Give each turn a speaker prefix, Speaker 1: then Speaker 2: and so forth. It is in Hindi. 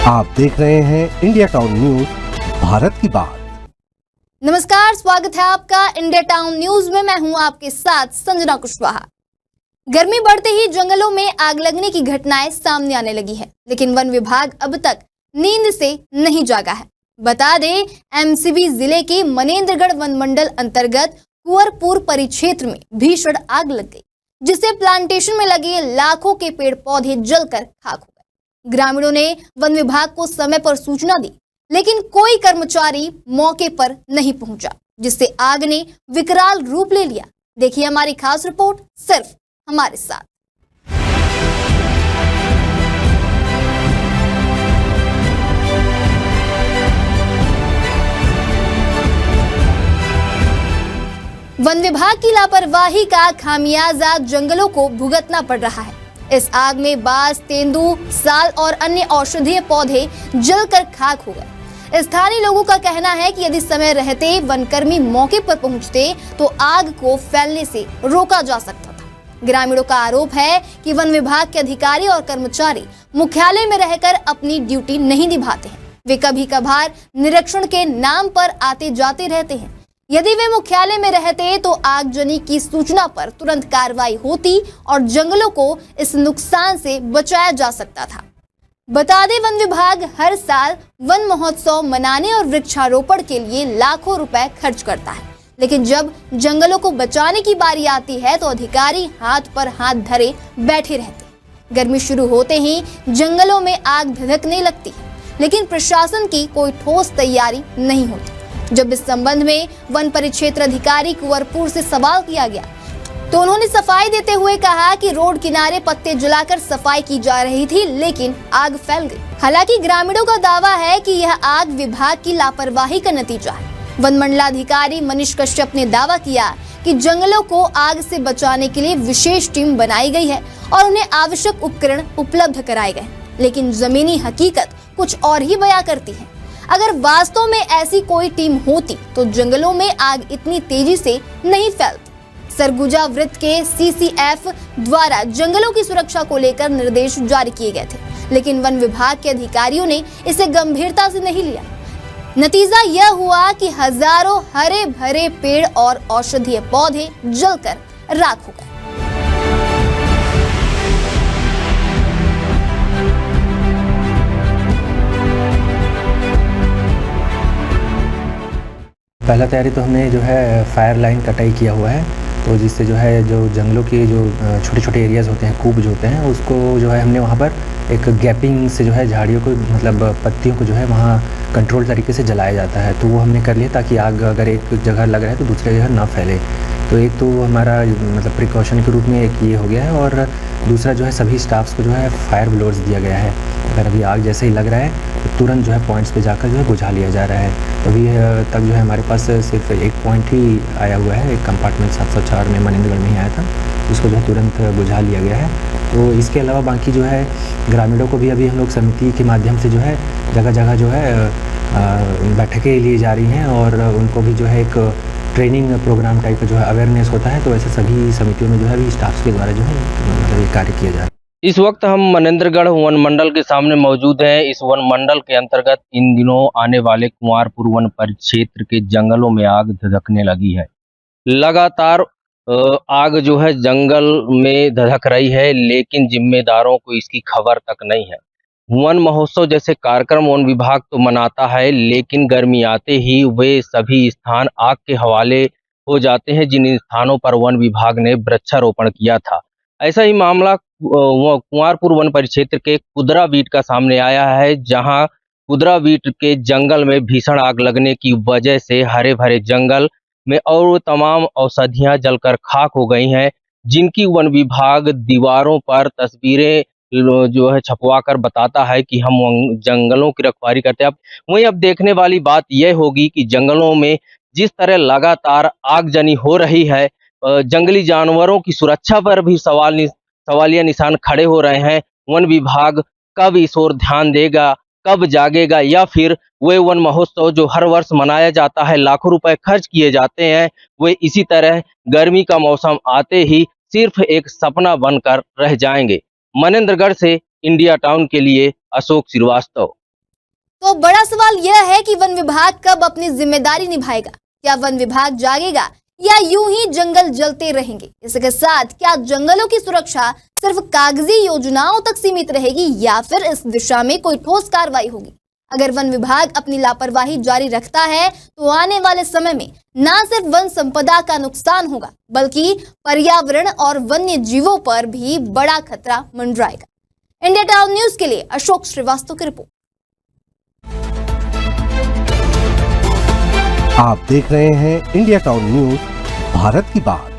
Speaker 1: आप देख रहे हैं इंडिया टाउन न्यूज, भारत की बात।
Speaker 2: नमस्कार, स्वागत है आपका इंडिया टाउन न्यूज में। मैं हूं आपके साथ संजना कुशवाहा। गर्मी बढ़ते ही जंगलों में आग लगने की घटनाएं सामने आने लगी है, लेकिन वन विभाग अब तक नींद से नहीं जागा है। बता दें, एमसीबी जिले के मनेंद्रगढ़ वन मंडल अंतर्गत कुंवरपुर परिक्षेत्र में भीषण आग लग गई, जिससे प्लांटेशन में लगे लाखों के पेड़ पौधे जलकर खाक हो गए। ग्रामीणों ने वन विभाग को समय पर सूचना दी, लेकिन कोई कर्मचारी मौके पर नहीं पहुंचा, जिससे आग ने विकराल रूप ले लिया। देखिए हमारी खास रिपोर्ट सिर्फ हमारे साथ। वन विभाग की लापरवाही का खामियाजा जंगलों को भुगतना पड़ रहा है। इस आग में बांस, तेंदू, साल और अन्य औषधीय पौधे जलकर खाक हो गए। स्थानीय लोगों का कहना है कि यदि समय रहते वनकर्मी मौके पर पहुंचते तो आग को फैलने से रोका जा सकता था। ग्रामीणों का आरोप है कि वन विभाग के अधिकारी और कर्मचारी मुख्यालय में रहकर अपनी ड्यूटी नहीं निभाते हैं। वे कभी कभार निरीक्षण के नाम पर आते जाते रहते हैं। यदि वे मुख्यालय में रहते तो आगजनी की सूचना पर तुरंत कार्रवाई होती और जंगलों को इस नुकसान से बचाया जा सकता था। बता दें, वन विभाग हर साल वन महोत्सव मनाने और वृक्षारोपण के लिए लाखों रुपए खर्च करता है, लेकिन जब जंगलों को बचाने की बारी आती है तो अधिकारी हाथ पर हाथ धरे बैठे रहते। गर्मी शुरू होते ही जंगलों में आग धधकने लगती है, लेकिन प्रशासन की कोई ठोस तैयारी नहीं होती। जब इस संबंध में वन परिक्षेत्र अधिकारी कुंवरपुर से सवाल किया गया तो उन्होंने सफाई देते हुए कहा कि रोड किनारे पत्ते जलाकर सफाई की जा रही थी, लेकिन आग फैल गई। हालांकि ग्रामीणों का दावा है कि यह आग विभाग की लापरवाही का नतीजा है। वन मंडलाधिकारी मनीष कश्यप ने दावा किया कि जंगलों को आग से बचाने के लिए विशेष टीम बनाई गई है और उन्हें आवश्यक उपकरण उपलब्ध कराए गए, लेकिन जमीनी हकीकत कुछ और ही बयां करती है। अगर वास्तव में ऐसी कोई टीम होती तो जंगलों में आग इतनी तेजी से नहीं फैलती। सरगुजा वृत्त के सीसीएफ द्वारा जंगलों की सुरक्षा को लेकर निर्देश जारी किए गए थे, लेकिन वन विभाग के अधिकारियों ने इसे गंभीरता से नहीं लिया। नतीजा यह हुआ कि हजारों हरे भरे पेड़ और औषधीय पौधे जलकर राख हो गए।
Speaker 3: पहला तैयारी तो हमने जो है फायर लाइन कटाई किया हुआ है, तो जिससे जो है जो जंगलों के जो छोटे छोटे एरियाज़ होते हैं, कूप जो होते हैं, उसको जो है हमने वहाँ पर एक गैपिंग से जो है झाड़ियों को, मतलब पत्तियों को जो है वहाँ कंट्रोल तरीके से जलाया जाता है। तो वो हमने कर लिया ताकि आग अगर एक जगह लग रहा है तो दूसरी जगह ना फैले। तो एक तो हमारा मतलब प्रिकॉशन के रूप में एक ये हो गया है, और दूसरा जो है सभी स्टाफ्स को जो है फायर ब्लोअर्स दिया गया है। अगर अभी आग जैसे ही लग रहा है तो तुरंत जो है पॉइंट्स पे जाकर जो है बुझा लिया जा रहा है। तो अभी तक जो है हमारे पास सिर्फ एक पॉइंट ही आया हुआ है, एक कंपार्टमेंट 704 में मनेंद्रगढ़ में ही आया था, उसको जो है तुरंत बुझा लिया गया है। तो इसके अलावा बाकी जो है ग्रामीणों को भी अभी हम लोग समिति के माध्यम से जो है जगह जगह जो है बैठकें ली जा रही हैं, और उनको भी जो है एक ट्रेनिंग प्रोग्राम टाइप का जो है अवेयरनेस होता है। तो ऐसे सभी समितियों में जो है अभी स्टाफ्स के द्वारा जो है मतलब ये कार्य किया जा रहा है।
Speaker 4: इस वक्त हम मनेंद्रगढ़ वन मंडल के सामने मौजूद हैं। इस वन मंडल के अंतर्गत इन दिनों आने वाले कुंवरपुर वन परिक्षेत्र के जंगलों में आग धधकने लगी है। लगातार आग जो है जंगल में धधक रही है, लेकिन जिम्मेदारों को इसकी खबर तक नहीं है। वन महोत्सव जैसे कार्यक्रम वन विभाग तो मनाता है, लेकिन गर्मी आते ही वे सभी स्थान आग के हवाले हो जाते हैं, जिन स्थानों पर वन विभाग ने वृक्षारोपण किया था। ऐसा ही मामला कुंवरपुर वन परिक्षेत्र के कुदराबीट का सामने आया है, जहां कुदराबीट के जंगल में भीषण आग लगने की वजह से हरे भरे जंगल में और तमाम औषधियां जलकर खाक हो गई हैं, जिनकी वन विभाग दीवारों पर तस्वीरें जो है छपवा कर बताता है कि हम जंगलों की रखवाली करते हैं। वहीं अब देखने वाली बात यह होगी कि जंगलों में जिस तरह लगातार आगजनी हो रही है, जंगली जानवरों की सुरक्षा पर भी सवालिया निशान खड़े हो रहे हैं। वन विभाग कब इस ओर ध्यान देगा, कब जागेगा, या फिर वे वन महोत्सव जो हर वर्ष मनाया जाता है, लाखों रुपए खर्च किए जाते हैं, वे इसी तरह गर्मी का मौसम आते ही सिर्फ एक सपना बनकर रह जाएंगे। मनेंद्रगढ़ से इंडिया टाउन के लिए अशोक श्रीवास्तव।
Speaker 2: तो बड़ा सवाल यह है कि वन विभाग कब अपनी जिम्मेदारी निभाएगा। क्या वन विभाग जागेगा या यूं ही जंगल जलते रहेंगे। इसके साथ क्या जंगलों की सुरक्षा सिर्फ कागजी योजनाओं तक सीमित रहेगी या फिर इस दिशा में कोई ठोस कार्रवाई होगी। अगर वन विभाग अपनी लापरवाही जारी रखता है तो आने वाले समय में न सिर्फ वन संपदा का नुकसान होगा बल्कि पर्यावरण और वन्य जीवों पर भी बड़ा खतरा मंडराएगा। इंडिया टाउन न्यूज के लिए अशोक श्रीवास्तव की रिपोर्ट।
Speaker 1: आप देख रहे हैं इंडिया टाउन न्यूज, भारत की बात।